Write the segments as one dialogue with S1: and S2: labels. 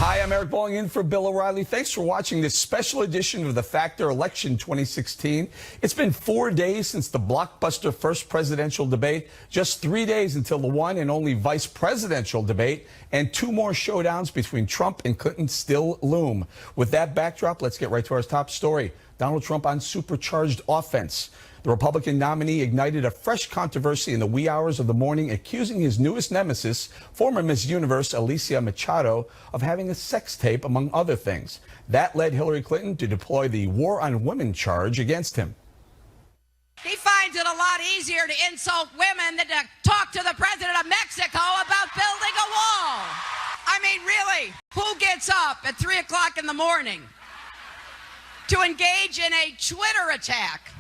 S1: Hi, I'm Eric Bolling in for Bill O'Reilly. Thanks for watching this special edition of the Factor Election 2016. It's been 4 days since the blockbuster first presidential debate, just 3 days until the one and only vice presidential debate, and 2 more showdowns between Trump and Clinton still loom. With that backdrop, let's get right to our top story. Donald Trump on supercharged offense. The Republican nominee ignited a fresh controversy in the wee hours of the morning, accusing his newest nemesis, former Miss Universe Alicia Machado, of having a sex tape, among other things. That led Hillary Clinton to deploy the War on Women charge against him.
S2: He finds it a lot easier to insult women than to talk to the president of Mexico about building a wall. I mean, really, who gets up at 3 o'clock in the morning to engage in a Twitter attack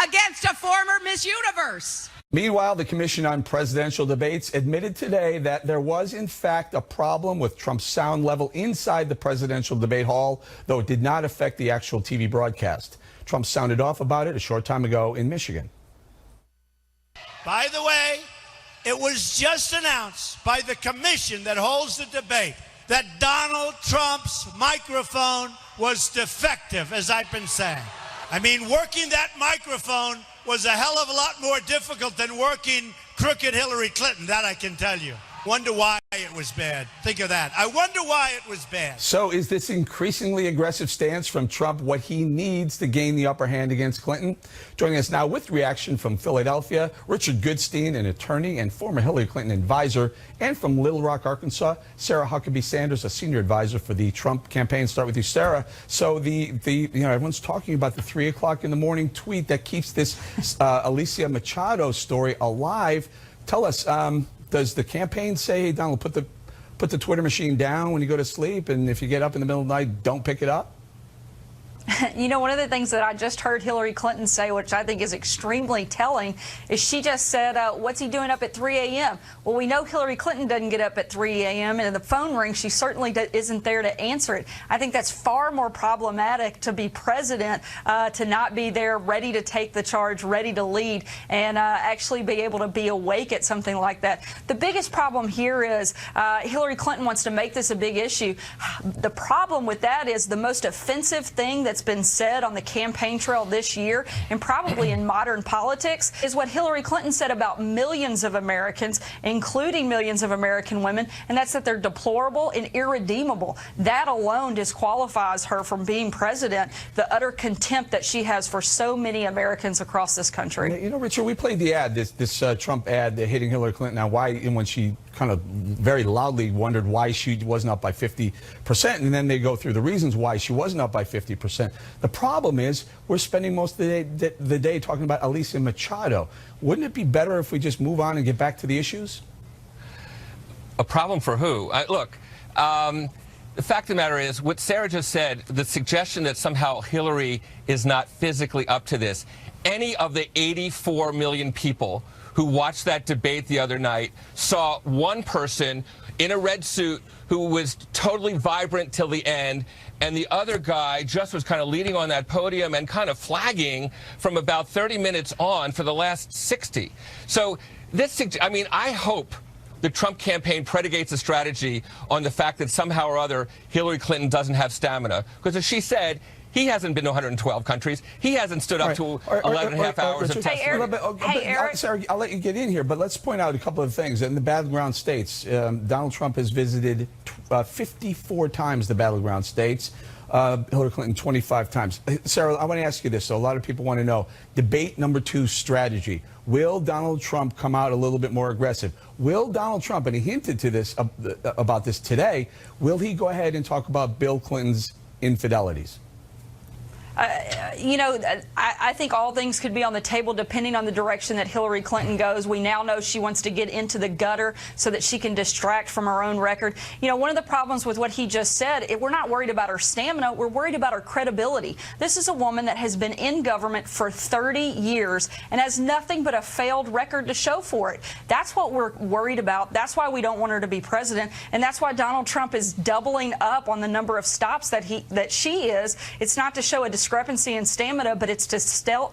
S2: against a former Miss Universe?
S1: Meanwhile, the Commission on Presidential Debates admitted today that there was, in fact, a problem with Trump's sound level inside the presidential debate hall, though it did not affect the actual TV broadcast. Trump sounded off about it a short time ago in Michigan.
S3: By the way, it was just announced by the commission that holds the debate that Donald Trump's microphone was defective, as I've been saying. I mean, working that microphone was a hell of a lot more difficult than working crooked Hillary Clinton, that I can tell you. Wonder why it was bad. Think of that. I wonder why it was bad.
S1: So is this increasingly aggressive stance from Trump what he needs to gain the upper hand against Clinton? Joining us now with reaction from Philadelphia, Richard Goodstein, an attorney and former Hillary Clinton advisor, and from Little Rock, Arkansas, Sarah Huckabee Sanders, a senior advisor for the Trump campaign. Start with you, Sarah. So everyone's talking about the 3 o'clock in the morning tweet that keeps this Alicia Machado story alive. Tell us, does the campaign say, hey, Donald, put the Twitter machine down when you go to sleep, and if you get up in the middle of the night, don't pick it up?
S4: You know, one of the things that I just heard Hillary Clinton say, which I think is extremely telling, is she just said, what's he doing up at 3 a.m.? Well, we know Hillary Clinton doesn't get up at 3 a.m., and if the phone rings, she certainly isn't there to answer it. I think that's far more problematic to be president, to not be there ready to take the charge, ready to lead, and actually be able to be awake at something like that. The biggest problem here is Hillary Clinton wants to make this a big issue. The problem with that is the most offensive thing that's been said on the campaign trail this year, and probably in modern politics, is what Hillary Clinton said about millions of Americans, including millions of American women, and that's that they're deplorable and irredeemable. That alone disqualifies her from being president, the utter contempt that she has for so many Americans across this country.
S1: You know, Richard, we played the ad, this Trump ad hitting Hillary Clinton. Now, why, and when she kind of very loudly wondered why she wasn't up by 50%, and then they go through the reasons why she wasn't up by 50%. The problem is we're spending most of the day talking about Alicia Machado. Wouldn't it be better if we just move on and get back to the issues?
S5: A problem for who? Look, the fact of the matter is, what Sarah just said, the suggestion that somehow Hillary is not physically up to this, any of the 84 million people who watched that debate the other night saw one person in a red suit who was totally vibrant till the end, and the other guy just was kind of leading on that podium and kind of flagging from about 30 minutes on for the last 60. So this, I mean, I hope the Trump campaign predicates a strategy on the fact that somehow or other Hillary Clinton doesn't have stamina, because as she said, he hasn't been to 1donald because he hasn't stood up to 11 and a half hours of testimony.
S1: Sarah, I'll let you get in here, but let's point out a couple of things. In the battleground states, Donald Trump has visited 54 times the battleground states. Hillary Clinton 25 times. Sarah, I want to ask you this. So a lot of people want to know, debate number 2 strategy. Will Donald Trump come out a little bit more aggressive? Will Donald Trump, and he hinted to this about this today, will he go ahead and talk about Bill Clinton's infidelities?
S4: You know, I think all things could be on the table depending on the direction that Hillary Clinton goes. We now know she wants to get into the gutter so that she can distract from her own record. You know, one of the problems with what he just said, we're not worried about her stamina, we're worried about her credibility. This is a woman that has been in government for 30 years and has nothing but a failed record to show for it. That's what we're worried about. That's why we don't want her to be president, and that's why Donald Trump is doubling up on the number of stops that she is. It's not to show a discrepancy and stamina, but it's to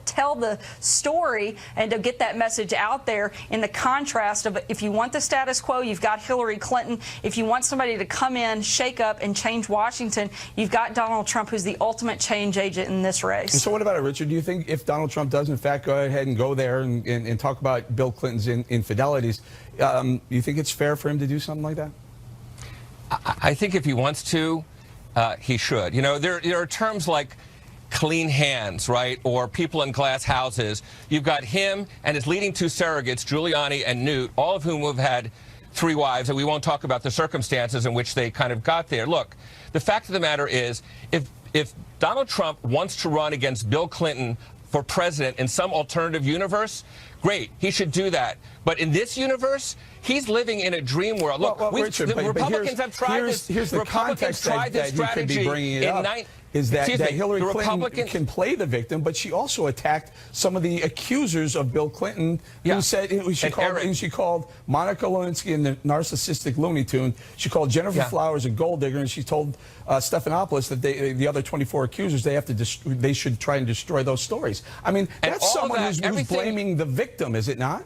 S4: tell the story and to get that message out there in the contrast of, if you want the status quo, you've got Hillary Clinton. If you want somebody to come in, shake up, and change Washington, you've got Donald Trump, who's the ultimate change agent in this race.
S1: And so what about it, Richard? Do you think if Donald Trump does, in fact, go ahead and go there and talk about Bill Clinton's infidelities, you think it's fair for him to do something like that?
S5: I think if he wants to, he should. You know, there are terms like clean hands, right, or people in glass houses. You've got him and his leading two surrogates, Giuliani and Newt, all of whom have had 3 wives, and we won't talk about the circumstances in which they kind of got there. Look, the fact of the matter is, if Donald Trump wants to run against Bill Clinton for president in some alternative universe, great, he should do that. But in this universe, he's living in a dream world. Look,
S1: Richard,
S5: the Republicans have tried this.
S1: Here's the context that you could be bringing it up. Is that Hillary Clinton can play the victim, but she also attacked some of the accusers of Bill Clinton, who said she called Monica Lewinsky a narcissistic Looney Tune. She called Jennifer Flowers a gold digger, and she told Stephanopoulos that the other 24 accusers, they should try and destroy those stories. I mean, that's someone who's blaming the victim, is it not?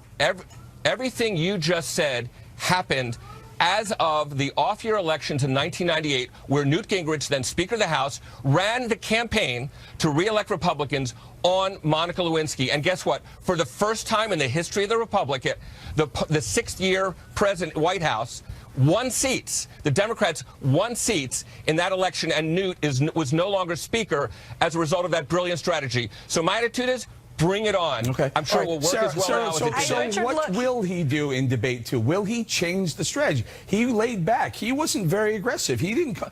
S5: Everything you just said happened as of the off-year elections in 1998, where Newt Gingrich, then Speaker of the House, ran the campaign to re-elect Republicans on Monica Lewinsky. And guess what? For the first time in the history of the Republic, the 6th-year president, White House, won seats. The Democrats won seats in that election, and Newt was no longer Speaker as a result of that brilliant strategy. So my attitude is, bring it on. Okay. I'm sure it will work as well now as it did.
S1: So what will he do in debate 2? Will he change the strategy? He laid back. He wasn't very aggressive. He didn't.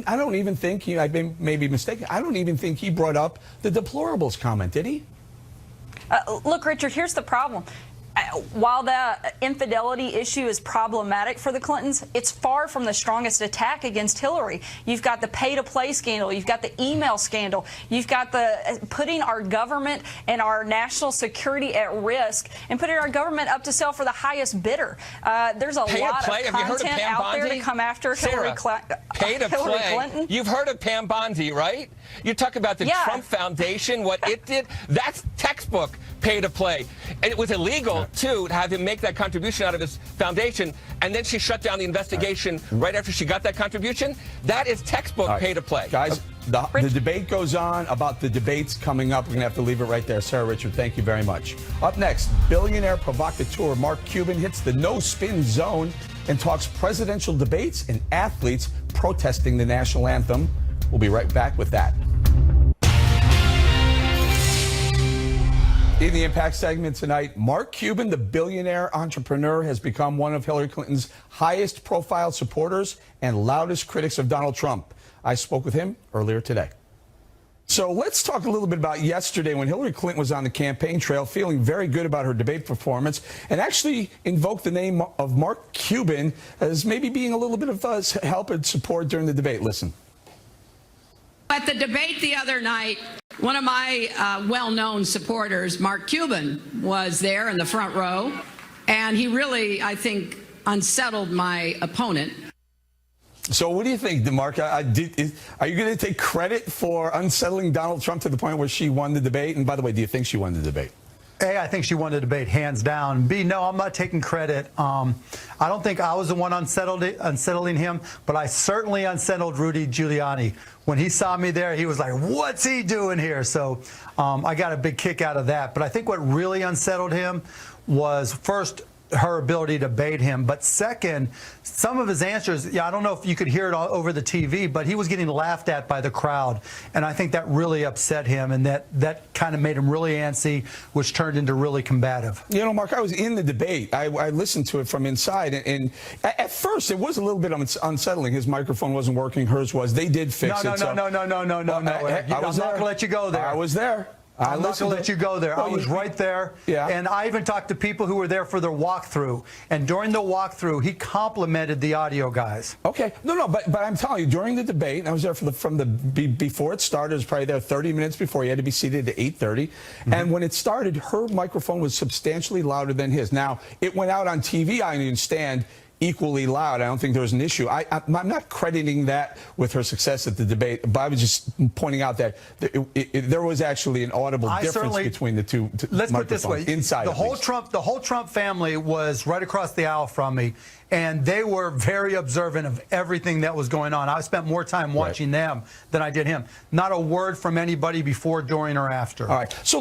S1: I don't even think I may be mistaken. I don't even think he brought up the deplorables comment. Did he?
S4: Look, Richard, here's the problem. While the infidelity issue is problematic for the Clintons, it's far from the strongest attack against Hillary. You've got the pay-to-play scandal. You've got the email scandal. You've got the putting our government and our national security at risk and putting our government up to sell for the highest bidder. There's a lot of content out there to come after Hillary Clinton.
S5: You've heard of Pam Bondi, right? You talk about the Trump Foundation, what it did. That's textbook pay-to-play. And it was illegal, too, to have him make that contribution out of his foundation, and then she shut down the investigation right after she got that contribution. That is textbook pay-to-play.
S1: Guys, the debate goes on about the debates coming up. We're going to have to leave it right there. Sarah, Richard, thank you very much. Up next, billionaire provocateur Mark Cuban hits the no-spin zone and talks presidential debates and athletes protesting the national anthem. We'll be right back with that. In the Impact segment tonight, Mark Cuban, the billionaire entrepreneur, has become one of Hillary Clinton's highest profile supporters and loudest critics of Donald Trump. I spoke with him earlier today. So let's talk a little bit about yesterday when Hillary Clinton was on the campaign trail, feeling very good about her debate performance, and actually invoked the name of Mark Cuban as maybe being a little bit of help and support during the debate. Listen.
S2: At the debate the other night, one of my well-known supporters, Mark Cuban, was there in the front row, and he really, I think, unsettled my opponent.
S1: So what do you think, Mark? Are you going to take credit for unsettling Donald Trump to the point where she won the debate? And by the way, do you think she won the debate?
S6: A, I think she won the debate hands down. B, no, I'm not taking credit. I don't think I was the one unsettling him, but I certainly unsettled Rudy Giuliani. When he saw me there, he was like, what's he doing here? So I got a big kick out of that. But I think what really unsettled him was, first, her ability to bait him, but second, some of his answers, I don't know if you could hear it all over the TV, but he was getting laughed at by the crowd, and I think that really upset him, and that kind of made him really antsy, which turned into really combative.
S1: You know, Mark, I was in the debate. I listened to it from inside, and at first it was a little bit unsettling. His microphone wasn't working, hers was. They did fix it.
S6: No. I'm not going to let you go there.
S1: I was there.
S6: I'm not going to let you go there. I was right there. Yeah. And I even talked to people who were there for their walkthrough. And during the walkthrough, he complimented the audio guys.
S1: Okay. No, but I'm telling you, during the debate, I was there before it started. I was probably there 30 minutes before. He had to be seated at 8:30. And when it started, her microphone was substantially louder than his. Now, it went out on TV, I understand. equally loud. I don't think there was an issue. I'm not crediting that with her success at the debate, but I was just pointing out that there was actually an audible difference between the two.
S6: Let's put it this way:
S1: inside
S6: the whole Trump family was right across the aisle from me, and they were very observant of everything that was going on. I spent more time watching them than I did him. Not a word from anybody before, during, or after.
S1: All right. So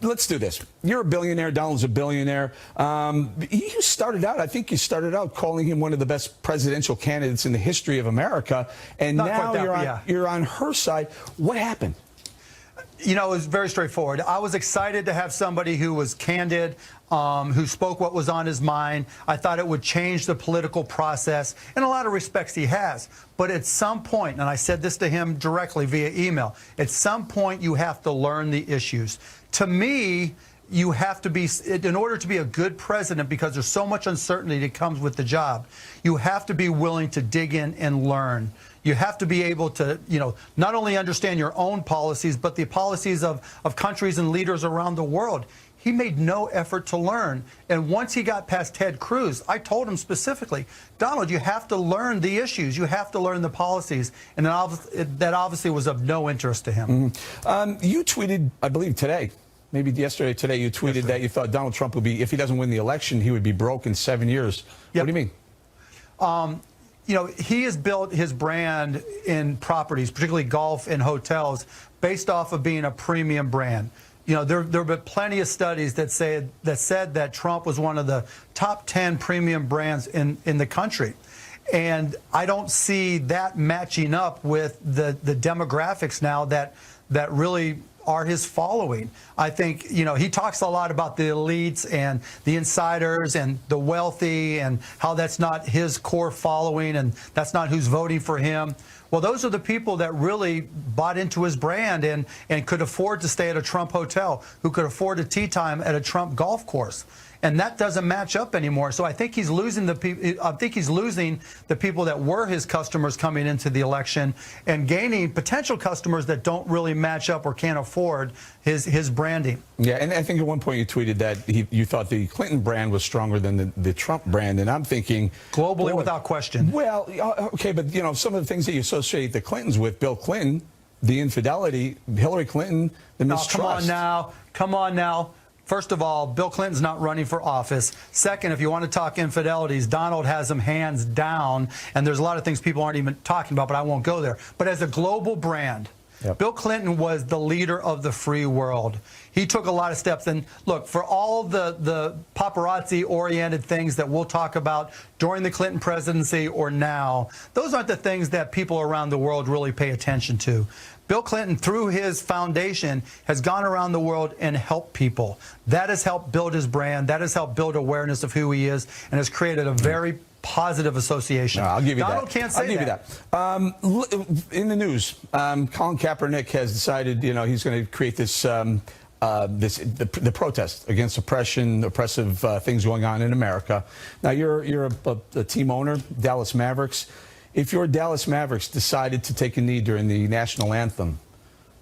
S1: let's do this. You're a billionaire. Donald's a billionaire. You started out. I think you started out calling him one of the best presidential candidates in the history of America, and now you're on her side. What happened?
S6: You know, it was very straightforward. I was excited to have somebody who was candid, who spoke what was on his mind. I thought it would change the political process. In a lot of respects, he has. But at some point, and I said this to him directly via email, at some point you have to learn the issues. To me, you have to be, in order to be a good president, because there's so much uncertainty that comes with the job, you have to be willing to dig in and learn. You have to be able to, not only understand your own policies, but the policies of countries and leaders around the world. He made no effort to learn. And once he got past Ted Cruz, I told him specifically, Donald, you have to learn the issues. You have to learn the policies. And that obviously was of no interest to him.
S1: You tweeted, I believe today, maybe today, you tweeted that you thought Donald Trump would be, if he doesn't win the election, he would be broke in 7 years. What do you mean?
S6: He has built his brand in properties, particularly golf and hotels, based off of being a premium brand. There have been plenty of studies that said that Trump was one of the top 10 premium brands in the country. And I don't see that matching up with the demographics now that really are his following. I think, he talks a lot about the elites and the insiders and the wealthy and how that's not his core following and that's not who's voting for him. Well, those are the people that really bought into his brand and could afford to stay at a Trump hotel, who could afford a tee time at a Trump golf course. And that doesn't match up anymore. So I think he's losing the people that were his customers coming into the election and gaining potential customers that don't really match up or can't afford his branding.
S1: Yeah, and I think at one point you tweeted that you thought the Clinton brand was stronger than the Trump brand, and I'm thinking
S6: globally, without question.
S1: Well, okay, but some of the things that you associate the Clintons with, Bill Clinton, the infidelity, Hillary Clinton, the mistrust.
S6: Come on now. First of all, Bill Clinton's not running for office. Second, if you want to talk infidelities, Donald has them hands down, and there's a lot of things people aren't even talking about, but I won't go there. But as a global brand, Bill Clinton was the leader of the free world. He took a lot of steps. And look, for all the paparazzi-oriented things that we'll talk about during the Clinton presidency or now, those aren't the things that people around the world really pay attention to. Bill Clinton, through his foundation, has gone around the world and helped people. That has helped build his brand. That has helped build awareness of who he is and has created a very positive association.
S1: No, I'll give you
S6: Donald
S1: that.
S6: Can't say
S1: I'll give you that. In the news, Colin Kaepernick has decided, he's going to create this, the protest against oppressive things going on in America. Now, you're a team owner, Dallas Mavericks. If your Dallas Mavericks decided to take a knee during the national anthem,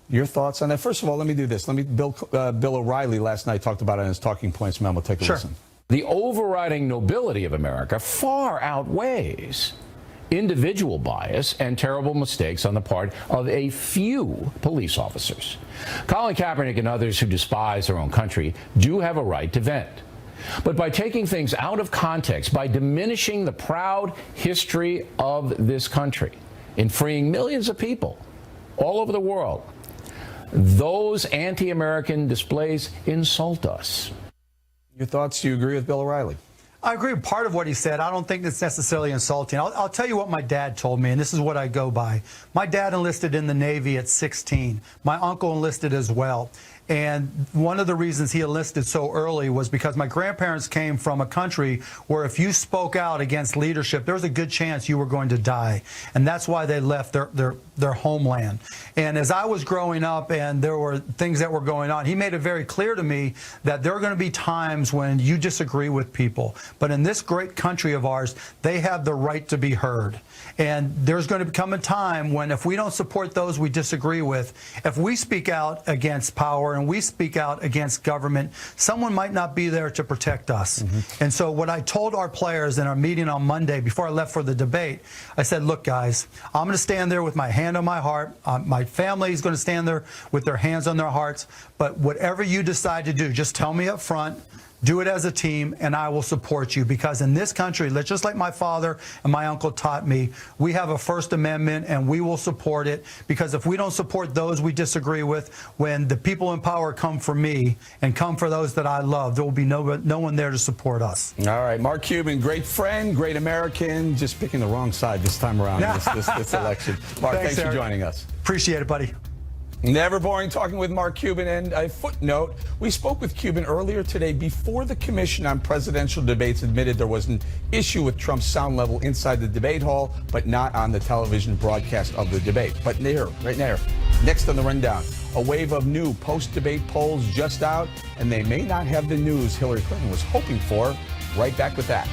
S1: your thoughts on that? First of all, let me do this. Bill O'Reilly last night talked about it in his talking points memo. Take a listen.
S7: The overriding nobility of America far outweighs individual bias and terrible mistakes on the part of a few police officers. Colin Kaepernick and others who despise their own country do have a right to vent. But by taking things out of context, by diminishing the proud history of this country in freeing millions of people all over the world, those anti-American displays insult us.
S1: Your thoughts? Do you agree with Bill O'Reilly?
S6: I agree with part of what he said. I don't think it's necessarily insulting. I'll tell you what my dad told me, and this is what I go by. My dad enlisted in the Navy at 16. My uncle enlisted as well. And one of the reasons he enlisted so early was because my grandparents came from a country where if you spoke out against leadership, there was a good chance you were going to die. And that's why they left their homeland. And as I was growing up and there were things that were going on, he made it very clear to me that there are going to be times when you disagree with people. But in this great country of ours, they have the right to be heard. And there's going to come a time when if we don't support those we disagree with, if we speak out against power power and we speak out against government, someone might not be there to protect us. And so what I told our players in our meeting on Monday before I left for the debate, I said, look, guys, I'm going to stand there with my hand on my heart. My family is going to stand there with their hands on their hearts. But whatever you decide to do, just tell me up front. Do it as a team, and I will support you. Because in this country, just like my father and my uncle taught me, we have a First Amendment, and we will support it. Because if we don't support those we disagree with, when the people in power come for me and come for those that I love, there will be no one there to support us.
S1: All right, Mark Cuban, great friend, great American, just picking the wrong side this time around in this election. Mark, thanks for joining us.
S6: Appreciate it, buddy.
S1: Never boring talking with Mark Cuban. And a footnote, we spoke with Cuban earlier today before the Commission on Presidential Debates admitted there was an issue with Trump's sound level inside the debate hall, but not on the television broadcast of the debate. But right there, next on the rundown, a wave of new post-debate polls just out, and they may not have the news Hillary Clinton was hoping for. Right back with that.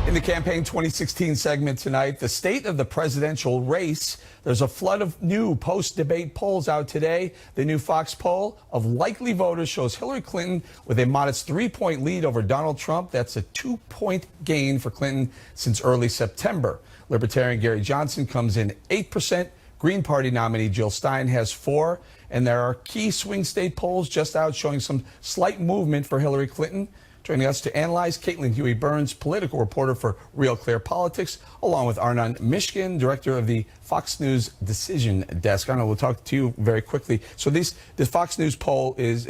S1: In the Campaign 2016 segment tonight, the state of the presidential race. There's a flood of new post-debate polls out today. The new Fox poll of likely voters shows Hillary Clinton with a modest 3-point lead over Donald Trump. That's a 2-point gain for Clinton since early September. Libertarian Gary Johnson comes in 8%. Green Party nominee Jill Stein has 4%. And there are key swing state polls just out showing some slight movement for Hillary Clinton. Joining us to analyze, Caitlin Huey-Burns, political reporter for Real Clear Politics, along with Arnon Mishkin, director of the Fox News Decision Desk. Arnon, we'll talk to you very quickly. So this Fox News poll is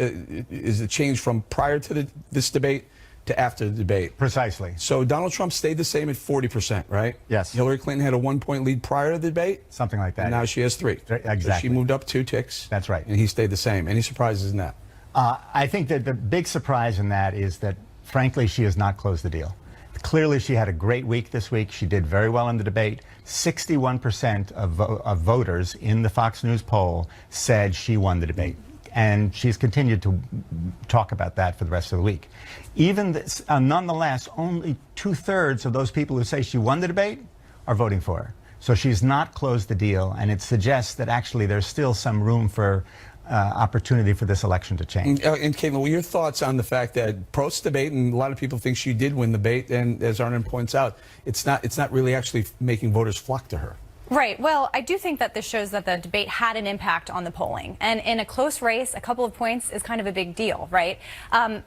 S1: a change from prior to this debate to after the debate.
S8: Precisely.
S1: So Donald Trump stayed the same at 40%, right?
S8: Yes.
S1: Hillary Clinton had a 1-point lead prior to the debate.
S8: Something like that.
S1: And now she has 3.
S8: Exactly.
S1: So she moved up 2 ticks.
S8: That's right.
S1: And he stayed the same. Any surprises in that?
S8: I think that the big surprise in that is that, frankly, she has not closed the deal. Clearly, she had a great week this week. She did very well in the debate. 61% of voters in the Fox News poll said she won the debate. And she's continued to talk about that for the rest of the week. Even this, nonetheless, only 2/3 of those people who say she won the debate are voting for her. So she's not closed the deal, and it suggests that actually there's still some room for opportunity for this election to change.
S1: And Caitlin, what are your thoughts on the fact that post-debate, and a lot of people think she did win the debate, and as Arnon points out, it's not really actually making voters flock to her.
S9: Right. Well, I do think that this shows that the debate had an impact on the polling. And in a close race, a couple of points is kind of a big deal, right?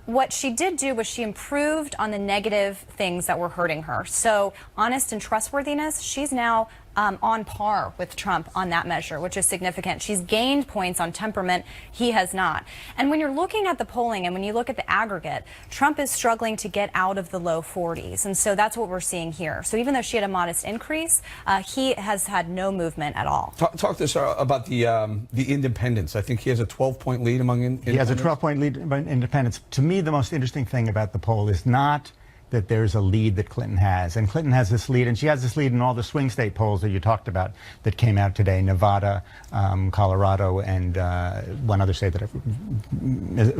S9: What she did do was she improved on the negative things that were hurting her. So honest and trustworthiness, she's now on par with Trump on that measure, which is significant. She's gained points on temperament. He has not. And when you're looking at the polling and when you look at the aggregate, Trump is struggling to get out of the low 40s. And so that's what we're seeing here. So even though she had a modest increase, he has had no movement at all.
S1: Talk to us about the independents. I think he has a 12-point lead among independents.
S8: He has a 12-point lead among independents. To me, the most interesting thing about the poll is not that there's a lead that Clinton has. And Clinton has this lead, and she has this lead in all the swing state polls that you talked about that came out today, Nevada, Colorado, and one other state that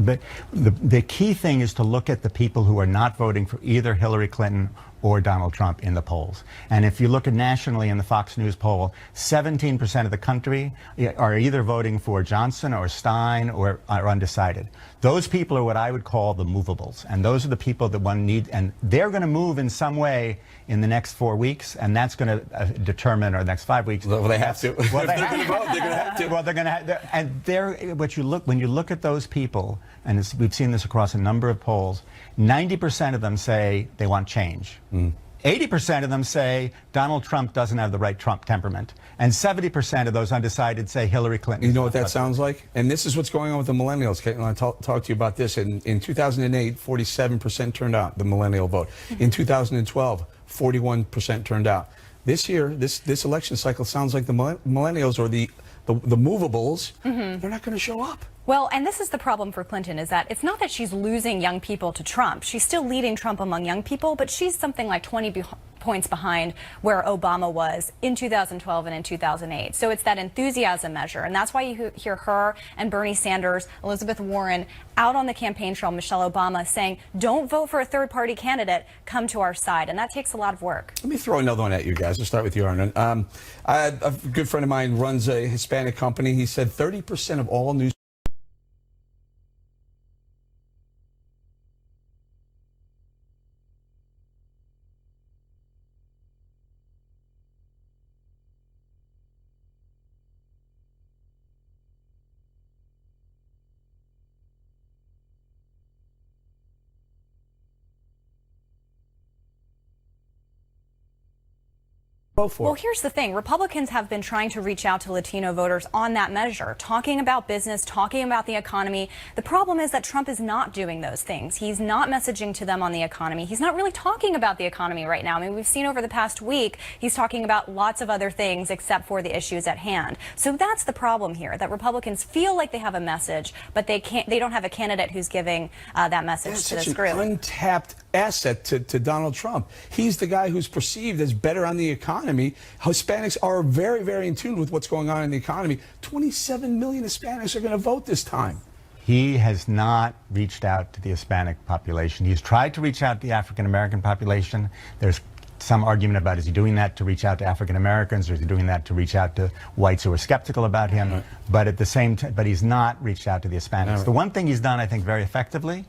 S8: but the key thing is to look at the people who are not voting for either Hillary Clinton or Donald Trump in the polls. And if you look at nationally in the Fox News poll, 17% of the country are either voting for Johnson or Stein or are undecided. Those people are what I would call the movables. And those are the people that one needs, and they're going to move in some way in the next 4 weeks, and that's going to determine, or the next 5 weeks.
S1: Well, they have to.
S8: Well,
S1: they're going to vote, they're going to have to.
S8: Well, they're going to have, and when you look at those people, and we've seen this across a number of polls, 90% of them say they want change. 80% of them say Donald Trump doesn't have the right Trump temperament. And 70% of those undecided say Hillary Clinton.
S1: You know what that sounds like? And this is what's going on with the millennials. Caitlin, I talk to you about this. In 2008, 47% turned out, the millennial vote. In 2012, 41% turned out. This year, this election cycle sounds like the millennials or the movables, they're not going to show up.
S9: Well, and this is the problem for Clinton, is that it's not that she's losing young people to Trump. She's still leading Trump among young people, but she's something like 20 points behind where Obama was in 2012 and in 2008. So it's that enthusiasm measure. And that's why you hear her and Bernie Sanders, Elizabeth Warren out on the campaign trail, Michelle Obama, saying, don't vote for a third-party candidate, come to our side. And that takes a lot of work.
S1: Let me throw another one at you guys. I'll start with you, Arnon. A good friend of mine runs a Hispanic company. He said 30% of all news
S9: Well, here's the thing. Republicans have been trying to reach out to Latino voters on that measure, talking about business, talking about the economy. The problem is that Trump is not doing those things. He's not messaging to them on the economy. He's not really talking about the economy right now. I mean, we've seen over the past week, he's talking about lots of other things except for the issues at hand. So that's the problem here, that Republicans feel like they have a message, but they don't have a candidate who's giving that message to this group.
S1: An untapped asset to Donald Trump. He's the guy who's perceived as better on the economy. Hispanics are very, very in tune with what's going on in the economy. 27 million Hispanics are going to vote this time.
S8: He has not reached out to the Hispanic population. He's tried to reach out to the African-American population. There's some argument about, is he doing that to reach out to African Americans, or is he doing that to reach out to whites who are skeptical about him? Right. But at the same time, but he's not reached out to the Hispanics. Right. The one thing he's done, I think, very effectively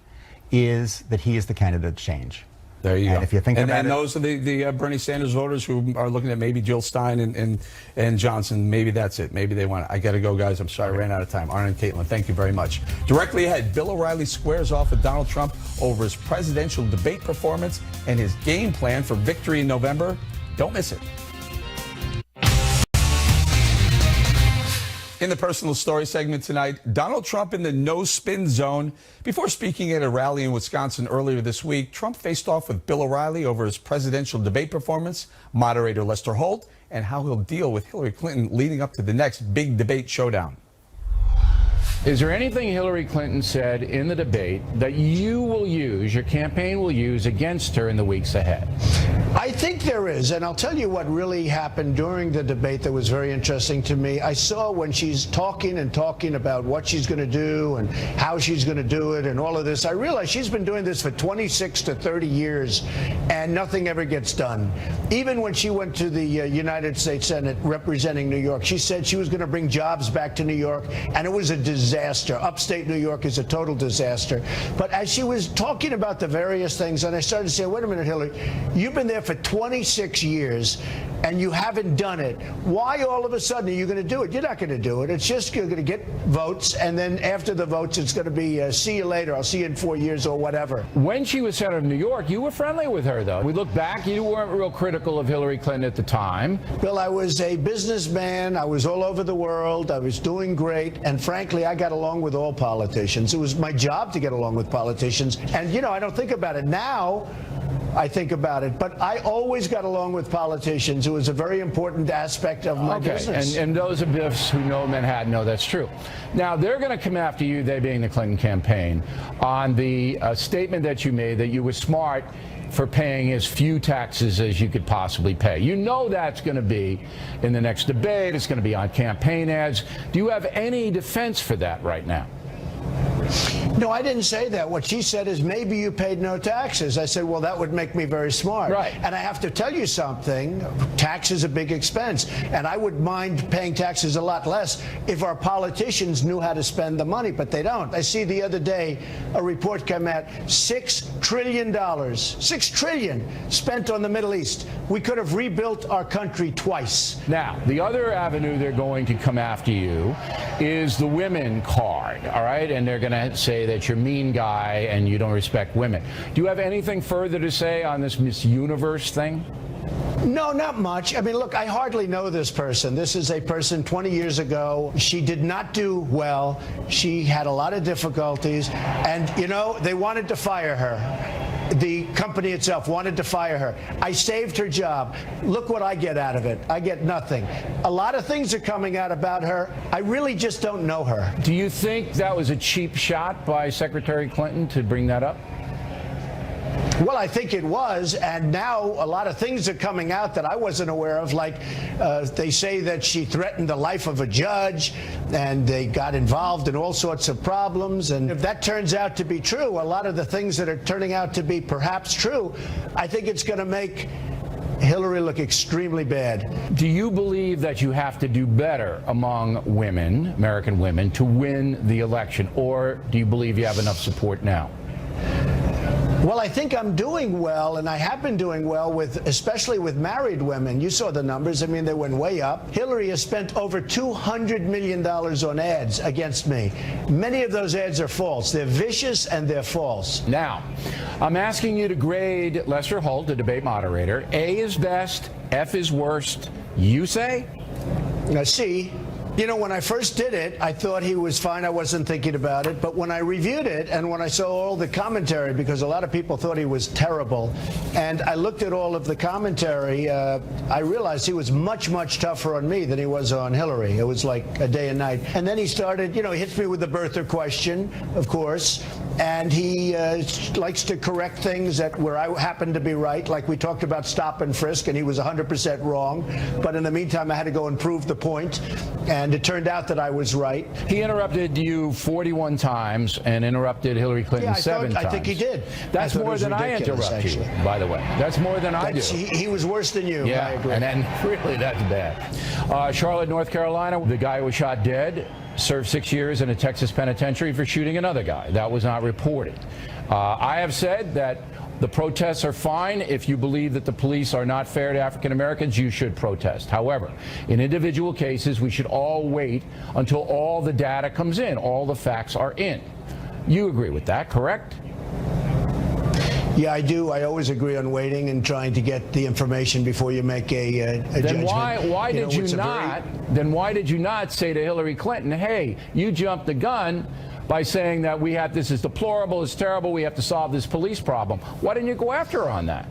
S8: is that he is the candidate of change.
S1: There you go.
S8: If you think about
S1: it, those are the Bernie Sanders voters who are looking at maybe Jill Stein and Johnson. Maybe that's it. Maybe they want it. I got to go, guys. I'm sorry, I ran out of time. Arnon and Caitlin, thank you very much. Directly ahead, Bill O'Reilly squares off with Donald Trump over his presidential debate performance and his game plan for victory in November. Don't miss it. In the personal story segment tonight, Donald Trump in the no-spin zone. Before speaking at a rally in Wisconsin earlier this week, Trump faced off with Bill O'Reilly over his presidential debate performance, moderator Lester Holt, and how he'll deal with Hillary Clinton leading up to the next big debate showdown.
S7: Is there anything Hillary Clinton said in the debate that you will use, your campaign will use against her in the weeks ahead?
S10: I think there is, and I'll tell you what really happened during the debate that was very interesting to me. I saw when she's talking about what she's going to do and how she's going to do it and all of this, I realized she's been doing this for 26 to 30 years and nothing ever gets done. Even when she went to the United States Senate representing New York, she said she was going to bring jobs back to New York, and it was a disaster. Upstate New York is a total disaster. But as she was talking about the various things, and I started to say, wait a minute, Hillary, you've been there for 26 years and you haven't done it. Why all of a sudden are you going to do it? You're not going to do it. It's just you're going to get votes, and then after the votes, it's going to be see you later. I'll see you in 4 years or whatever.
S7: When she was Senator of New York, you were friendly with her, though. We look back, you weren't real critical of Hillary Clinton at the time.
S10: Bill, I was a businessman. I was all over the world. I was doing great. And frankly, I got along with all politicians. It was my job to get along with politicians. And, you know, I don't think about it now. I think about it, but I always got along with politicians. It was a very important aspect of my business.
S7: And those of us who know Manhattan know that's true. Now, they're going to come after you, they being the Clinton campaign, on the statement that you made that you were smart for paying as few taxes as you could possibly pay. You know that's going to be in the next debate. It's going to be on campaign ads. Do you have any defense for that right now?
S10: No, I didn't say that. What she said is maybe you paid no taxes. I said, well, that would make me very smart.
S7: Right.
S10: And I have to tell you something. Tax is a big expense. And I would mind paying taxes a lot less if our politicians knew how to spend the money, but they don't. I see the other day a report come out, $6 trillion, $6 trillion spent on the Middle East. We could have rebuilt our country twice.
S7: Now, the other avenue they're going to come after you is the women card, all right? And they're going to say that you're a mean guy and you don't respect women. Do you have anything further to say on this Miss Universe thing?
S10: No, not much. I mean, look, I hardly know this person. This is a person 20 years ago. She did not do well. She had a lot of difficulties. And, you know, they wanted to fire her. The company itself wanted to fire her. I saved her job. Look what I get out of it. I get nothing. A lot of things are coming out about her. I really just don't know her.
S7: Do you think that was a cheap shot by Secretary Clinton to bring that up?
S10: Well, I think it was, and now a lot of things are coming out that I wasn't aware of, like they say that she threatened the life of a judge, and they got involved in all sorts of problems, and if that turns out to be true, a lot of the things that are turning out to be perhaps true, I think it's going to make Hillary look extremely bad.
S7: Do you believe that you have to do better among women, American women, to win the election, or do you believe you have enough support now?
S10: Well, I think I'm doing well, and I have been doing well especially with married women. You saw the numbers. I mean, they went way up. Hillary has spent over $200 million on ads against me. Many of those ads are false. They're vicious and they're false.
S7: Now, I'm asking you to grade Lester Holt, the debate moderator. A is best, F is worst. You say?
S10: Now, C. You know, when I first did it, I thought he was fine. I wasn't thinking about it. But when I reviewed it and when I saw all the commentary, because a lot of people thought he was terrible, and I looked at all of the commentary, I realized he was much, much tougher on me than he was on Hillary. It was like a day and night. And then he started, you know, he hits me with the birther question, of course, and he likes to correct things where I happen to be right. Like we talked about stop and frisk, and he was 100% wrong. But in the meantime, I had to go and prove the point. And it turned out that I was right.
S7: He interrupted you 41 times and interrupted Hillary Clinton 7 times.
S10: I think he did.
S7: That's more than I interrupt you, by the way. That's more than I do.
S10: He was worse than you.
S7: Yeah,
S10: I agree.
S7: and really, that's bad. Charlotte, North Carolina, the guy who was shot dead served 6 years in a Texas penitentiary for shooting another guy. That was not reported. I have said that the protests are fine. If you believe that the police are not fair to African Americans, you should protest. However, in individual cases, we should all wait until all the data comes in, all the facts are in. You agree with that, correct?
S10: Yeah, I do. I always agree on waiting and trying to get the information before you make a judgment.
S7: Then why did you not say to Hillary Clinton, hey, you jumped the gun by saying that this is deplorable, it's terrible, we have to solve this police problem? Why didn't you go after her on that?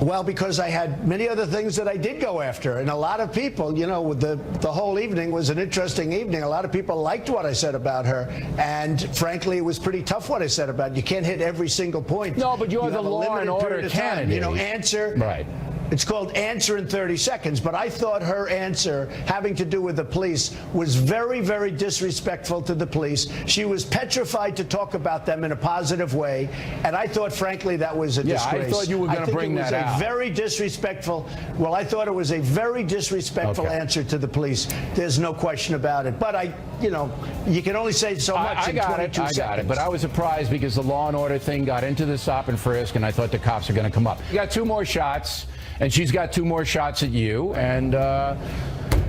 S10: Well, because I had many other things that I did go after. And a lot of people, you know, the whole evening was an interesting evening. A lot of people liked what I said about her. And frankly, it was pretty tough what I said about her. You can't hit every single point.
S7: No, but you're the law and order candidate.
S10: You know, answer.
S7: Right.
S10: It's called answer in 30 seconds, but I thought her answer having to do with the police was very, very disrespectful to the police. She was petrified to talk about them in a positive way, and I thought, frankly, that was a disgrace.
S7: I thought you were going to bring that out.
S10: I think it was a very disrespectful, well, I thought it was a very disrespectful answer to the police. There's no question about it. But you know, you can only say so much in 22 seconds.
S7: I got it, but I was surprised because the law and order thing got into the stop and frisk, and I thought the cops are going to come up. You got 2 more shots. And she's got 2 more shots at you, and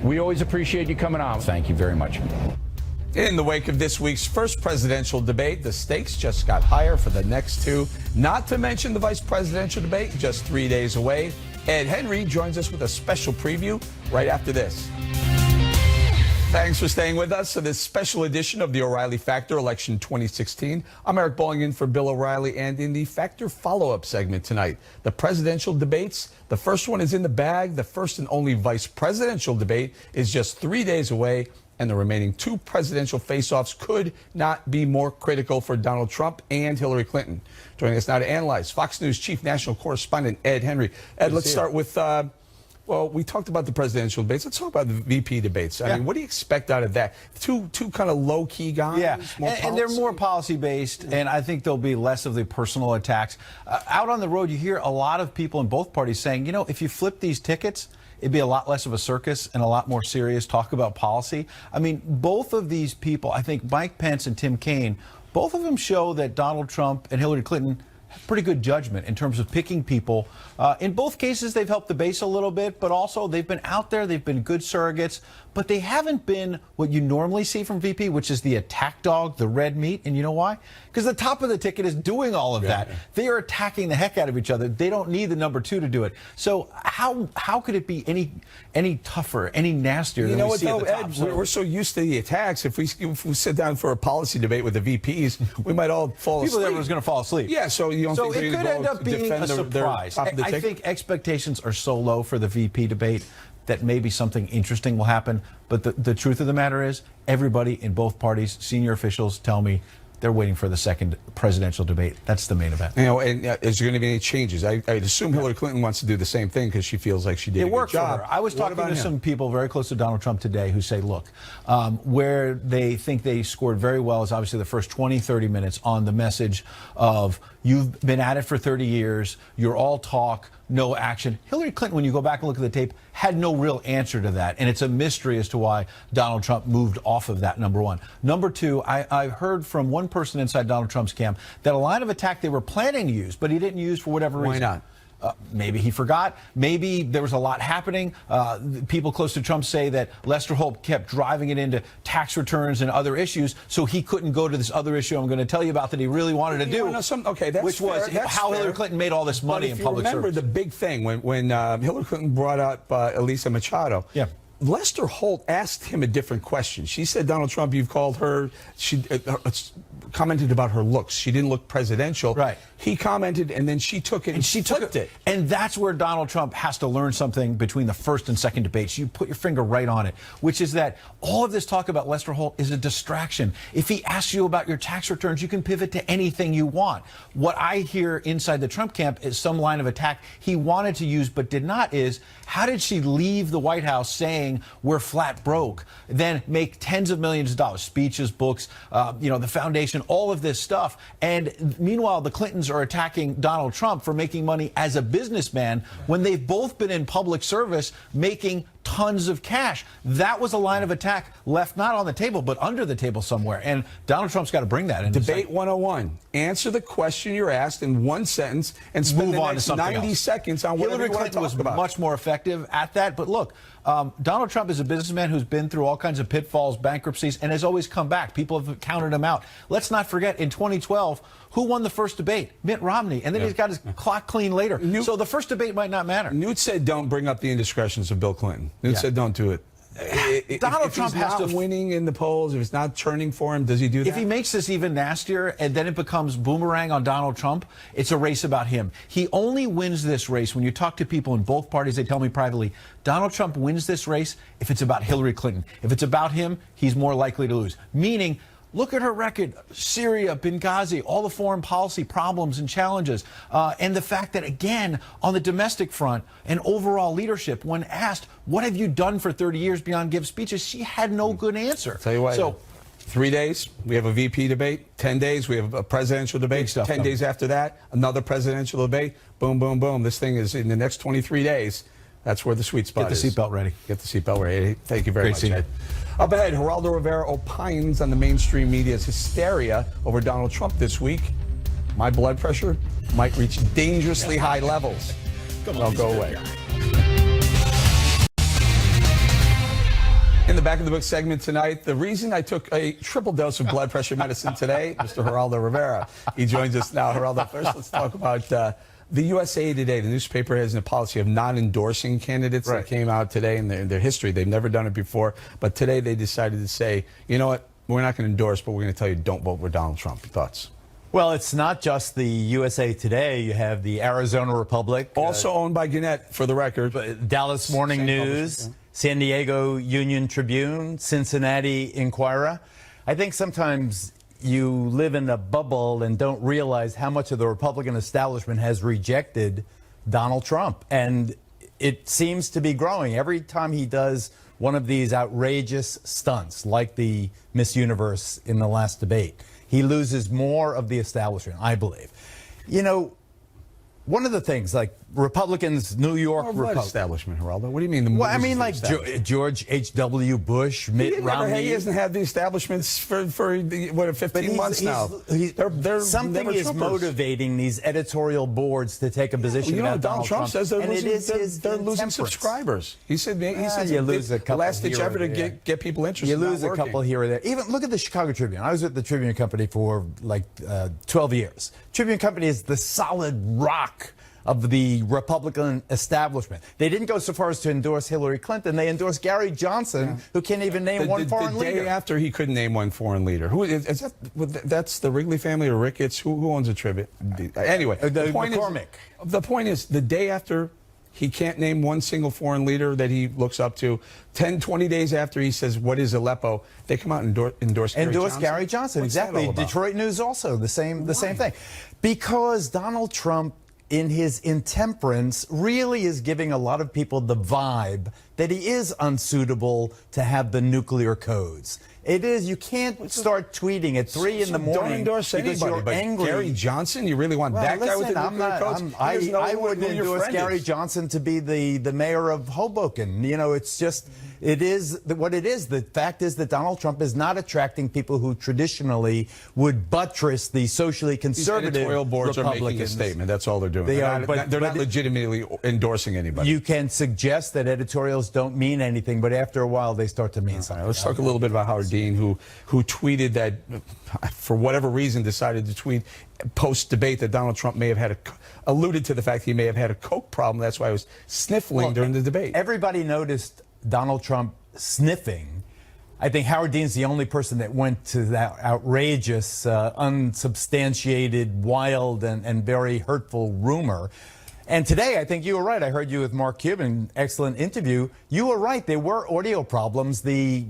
S7: we always appreciate you coming on. Thank you very much.
S1: In the wake of this week's first presidential debate, the stakes just got higher for the next 2, not to mention the vice presidential debate just 3 days away. Ed Henry joins us with a special preview right after this. Thanks for staying with us for this special edition of the O'Reilly Factor Election 2016. I'm Eric Bolling in for Bill O'Reilly, and in the Factor follow-up segment tonight, the presidential debates. The first one is in the bag. The first and only vice presidential debate is just 3 days away, and the remaining 2 presidential face-offs could not be more critical for Donald Trump and Hillary Clinton. Joining us now to analyze, Fox News chief national correspondent Ed Henry. Ed, let's start with well, we talked about the presidential debates. Let's talk about the VP debates. I mean, what do you expect out of that? Two kind of low-key guys?
S11: Yeah, and they're more policy-based, and I think there'll be less of the personal attacks. Out on the road, you hear a lot of people in both parties saying, you know, if you flip these tickets, it'd be a lot less of a circus and a lot more serious talk about policy. I mean, both of these people, I think Mike Pence and Tim Kaine, both of them show that Donald Trump and Hillary Clinton have pretty good judgment in terms of picking people. In both cases, they've helped the base a little bit, but also they've been out there, they've been good surrogates, but they haven't been what you normally see from VP, which is the attack dog, the red meat. And you know why? Because the top of the ticket is doing all of that. They are attacking the heck out of each other. They don't need the number 2 to do it. So how could it be any tougher, any nastier than we see at the top?
S1: Ed, we're so used to the attacks. If we sit down for a policy debate with the VPs, we might all fall asleep.
S11: People that was going to fall asleep.
S1: Yeah, so you don't think
S11: it could end up being a surprise. I think expectations are so low for the VP debate that maybe something interesting will happen. But the truth of the matter is, everybody in both parties, senior officials, tell me they're waiting for the second presidential debate. That's the main event.
S1: You know, and is there going to be any changes? I'd assume Hillary Clinton wants to do the same thing because she feels like she did a good
S11: worked
S1: job.
S11: for her. I was talking to some people very close to Donald Trump today who say, look, where they think they scored very well is obviously the first 20, 30 minutes on the message of you've been at it for 30 years, you're all talk, no action. Hillary Clinton, when you go back and look at the tape, had no real answer to that. And it's a mystery as to why Donald Trump moved off of that, number one. Number two, I heard from one person inside Donald Trump's camp that a line of attack they were planning to use, but he didn't use for whatever reason.
S1: Why not?
S11: Maybe he forgot. Maybe there was a lot happening. People close to Trump say that Lester Holt kept driving it into tax returns and other issues, so he couldn't go to this other issue I'm going to tell you about that he really wanted to do, which was how Hillary Clinton made all this money in public service.
S1: Remember the big thing when Hillary Clinton brought up Elisa Machado.
S11: Yeah.
S1: Lester Holt asked him a different question. She said, Donald Trump, you've called her, she commented about her looks. She didn't look presidential.
S11: Right.
S1: He commented, and then she took it and she flipped it.
S11: And that's where Donald Trump has to learn something between the first and second debates. You put your finger right on it, which is that all of this talk about Lester Holt is a distraction. If he asks you about your tax returns, you can pivot to anything you want. What I hear inside the Trump camp is some line of attack he wanted to use but did not is, how did she leave the White House saying we're flat broke, then make tens of millions of dollars, speeches, books, the foundation, all of this stuff. And meanwhile, the Clintons are attacking Donald Trump for making money as a businessman when they've both been in public service making tons of cash. That was a line of attack left not on the table, but under the table somewhere. And Donald Trump's got to bring that in.
S1: Debate 101. Answer the question you're asked in one sentence and spend the next 90 seconds on whatever you want to talk about.
S11: Much more effective at that. But look, Donald Trump is a businessman who's been through all kinds of pitfalls, bankruptcies, and has always come back. People have counted him out. Let's not forget, in 2012, who won the first debate? Mitt Romney. And then he's got his clock clean later. So the first debate might not matter.
S1: Newt said don't bring up the indiscretions of Bill Clinton. Newt said don't do it.
S11: Donald Trump
S1: has to winning in the polls, if it's not turning for him, does he do that?
S11: If he makes this even nastier and then it becomes boomerang on Donald Trump, it's a race about him. He only wins this race. When you talk to people in both parties, they tell me privately, Donald Trump wins this race if it's about Hillary Clinton. If it's about him, he's more likely to lose. Meaning, look at her record, Syria, Benghazi, all the foreign policy problems and challenges, and the fact that, again, on the domestic front and overall leadership, when asked, what have you done for 30 years beyond give speeches, she had no good answer.
S1: Tell you what, so 3 days, we have a VP debate. 10 days, we have a presidential debate. 10 days after that, another presidential debate. Boom, boom, boom. This thing is in the next 23 days. That's where the sweet spot is.
S11: Get the seatbelt ready.
S1: Get the seatbelt ready. Thank you very much,
S11: Great
S1: Ed. Up ahead, Geraldo Rivera opines on the mainstream media's hysteria over Donald Trump this week. My blood pressure might reach dangerously high levels. Don't go away. In the Back of the Book segment tonight, the reason I took a triple dose of blood pressure medicine today, Mr. Geraldo Rivera. He joins us now. Geraldo, first let's talk about the USA Today. The newspaper has a policy of not-endorsing candidates that came out today in their history. They've never done it before. But today they decided to say, you know what, we're not going to endorse, but we're going to tell you don't vote for Donald Trump. Your thoughts?
S12: Well, it's not just the USA Today. You have the Arizona Republic.
S1: Also owned by Gannett, for the record.
S12: Dallas Morning News, San Diego Union Tribune, Cincinnati Enquirer. I think sometimes you live in a bubble and don't realize how much of the Republican establishment has rejected Donald Trump. And it seems to be growing. Every time he does one of these outrageous stunts, like the Miss Universe in the last debate, he loses more of the establishment, I believe. You know, one of the things, like Republicans, New York Republicans.
S1: Establishment, Geraldo? What do you mean?
S12: Well, I mean, like George H.W. Bush, Mitt Romney.
S1: He hasn't had the establishments for 15 months now. They're
S12: something is motivating these editorial boards to take a position about
S1: Donald Trump says they're losing subscribers. He said
S12: you lose a couple
S1: last-ditch effort to get people interested.
S12: You lose a couple here or there. Even look at the Chicago Tribune. I was with the Tribune Company for like 12 years. Tribune Company is the solid rock of the Republican establishment. They didn't go so far as to endorse Hillary Clinton. They endorsed Gary Johnson, who can't even name one foreign leader.
S1: The day after, he couldn't name one foreign leader. Who is that? That's the Wrigley family or Ricketts? Who owns a Tribune? Anyway, the point is, the day after He can't name one single foreign leader that he looks up to. 10, 20 days after he says, what is Aleppo? They come out and endorse
S12: Gary Johnson.
S1: What's that
S12: Exactly.
S1: all about?
S12: Detroit News also, the same thing. Because Donald Trump, in his intemperance, really is giving a lot of people the vibe that he is unsuitable to have the nuclear codes. It is. You can't start tweeting at 3 in the morning.
S1: Don't endorse
S12: because
S1: anybody,
S12: you're
S1: but
S12: angry.
S1: Gary Johnson, you really want that guy with the nuclear codes?
S12: I wouldn't endorse Gary Johnson to be the mayor of Hoboken. You know, it's just, it is what it is. The fact is that Donald Trump is not attracting people who traditionally would buttress the socially conservative
S1: These editorial boards
S12: Republicans.
S1: are making a statement. That's all they're doing. They're not legitimately endorsing anybody.
S12: You can suggest that editorials don't mean anything, but after a while they start to mean something.
S1: Let's talk a little bit about Howard Dean, who tweeted that, for whatever reason, decided to tweet post-debate that Donald Trump may have alluded to the fact he may have had a coke problem. That's why I was sniffling during the debate.
S12: Everybody noticed Donald Trump sniffing. I think Howard Dean's the only person that went to that outrageous, unsubstantiated, wild, and very hurtful rumor. And today, I think you were right. I heard you with Mark Cuban, excellent interview. You were right. There were audio problems. The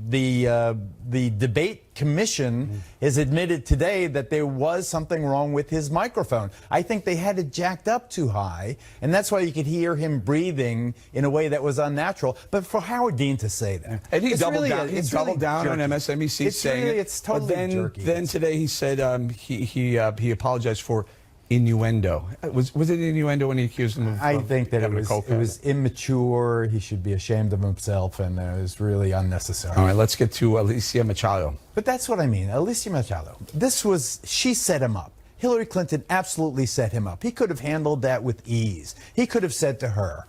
S12: debate commission has admitted today that there was something wrong with his microphone. I think they had it jacked up too high, and that's why you could hear him breathing in a way that was unnatural. But for Howard Dean to say that,
S1: and he doubled down on MSNBC saying it.
S12: It's totally jerky.
S1: Then today he said he apologized for innuendo. Was it innuendo when he accused him of?
S12: I think that it
S1: coke
S12: was immature. He should be ashamed of himself, and it was really unnecessary.
S1: All right, let's get to Alicia Machado.
S12: But that's what I mean. Alicia Machado. She set him up. Hillary Clinton absolutely set him up. He could have handled that with ease. He could have said to her,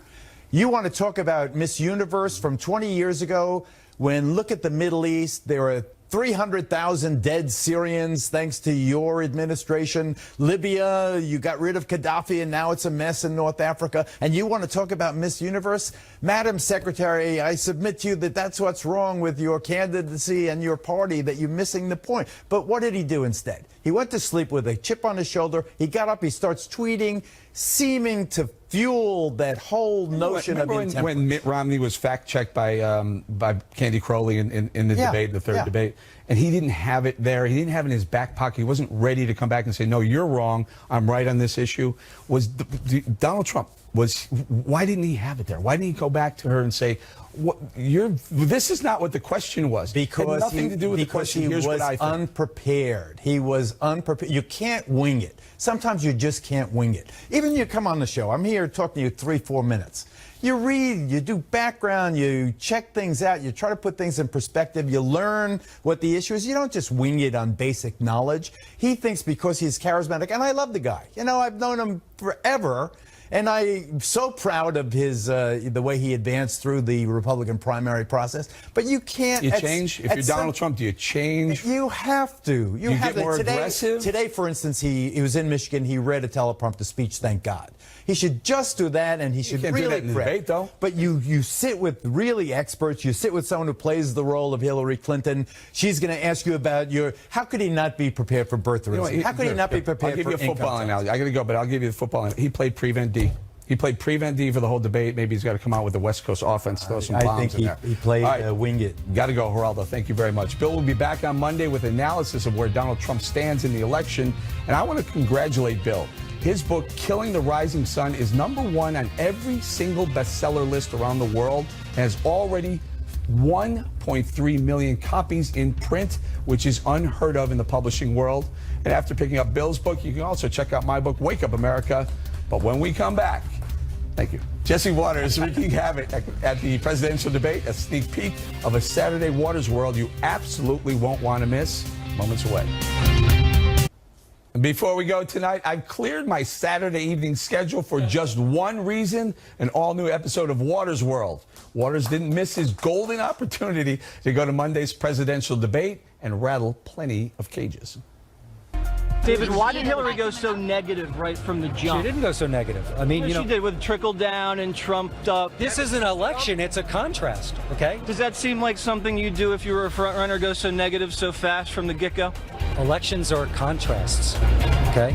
S12: you want to talk about Miss Universe from 20 years ago when, look at the Middle East, there are 300,000 dead Syrians thanks to your administration. Libya, you got rid of Gaddafi and now it's a mess in North Africa. And you want to talk about Miss Universe? Madam Secretary, I submit to you that that's what's wrong with your candidacy and your party, that you're missing the point. But what did he do instead? He went to sleep with a chip on his shoulder. He got up, he starts tweeting, seeming to fuel that whole notion of intemperance.
S1: When Mitt Romney was fact-checked by Candy Crowley in the debate, the third debate, and he didn't have it there. He didn't have it in his back pocket. He wasn't ready to come back and say, no, you're wrong. I'm right on this issue. Donald Trump, why didn't he have it there? Why didn't he go back to her and say, this is not what the question was?
S12: Because
S1: it had nothing to do with the question. Here's what I think.
S12: Unprepared. He was unprepared. You can't wing it. Sometimes you just can't wing it. Even you come on the show, I'm here talking to you 3-4 minutes. You read, you do background, you check things out, you try to put things in perspective, you learn what the issue is. You don't just wing it on basic knowledge. He thinks because he's charismatic, and I love the guy. You know, I've known him forever. And I'm so proud of his the way he advanced through the Republican primary process. But you can't.
S1: You change if you're Donald Trump. Do you change?
S12: You have to. You have
S1: get more
S12: to.
S1: aggressive.
S12: Today, for instance, he was in Michigan. He read a teleprompter speech. Thank God. He should just do that, and he should
S1: can't
S12: really
S1: do that in the
S12: prep.
S1: debate, though.
S12: But you sit with really experts. You sit with someone who plays the role of Hillary Clinton. She's going to ask you about how could he not be prepared for birtherism? How could he not be prepared for income?
S1: I'll give you a football analogy. I got to go, but I'll give you the football analogy. He played Prevent D. He played Prevent D for the whole debate. Maybe he's got to come out with the West Coast offense, throw some bombs in there.
S12: He played wing it.
S1: Got to go, Geraldo. Thank you very much. Bill will be back on Monday with analysis of where Donald Trump stands in the election. And I want to congratulate Bill. His book, Killing the Rising Sun, is #1 on every single bestseller list around the world and has already 1.3 million copies in print, which is unheard of in the publishing world. And after picking up Bill's book, you can also check out my book, Wake Up America. But when we come back, thank you. Jesse Waters wreaking havoc at the presidential debate, a sneak peek of a Saturday Waters world you absolutely won't want to miss. Moments away. And before we go tonight, I've cleared my Saturday evening schedule for just one reason, an all-new episode of Waters World. Waters didn't miss his golden opportunity to go to Monday's presidential debate and rattle plenty of cages.
S13: David, why did Hillary go so negative right from the jump?
S14: She didn't go so negative. I mean,
S13: she did with trickle down and trumped up.
S14: This is an election. It's a contrast, okay?
S13: Does that seem like something you'd do if you were a front runner, go so negative so fast from the get-go?
S14: Elections are contrasts, okay?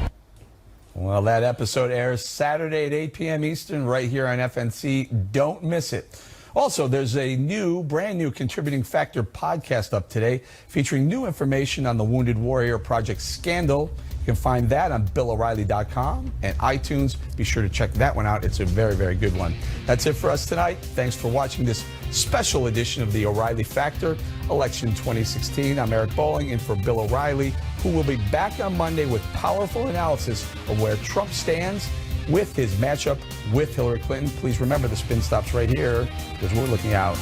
S1: Well, that episode airs Saturday at 8 p.m. Eastern right here on FNC. Don't miss it. Also, there's a brand new Contributing Factor podcast up today featuring new information on the Wounded Warrior Project scandal. You can find that on BillO'Reilly.com and iTunes. Be sure to check that one out. It's a very, very good one. That's it for us tonight. Thanks for watching this special edition of the O'Reilly Factor, Election 2016. I'm Eric Bolling in for Bill O'Reilly, who will be back on Monday with powerful analysis of where Trump stands with his matchup with Hillary Clinton. Please remember the spin stops right here because we're looking out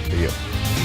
S1: for you.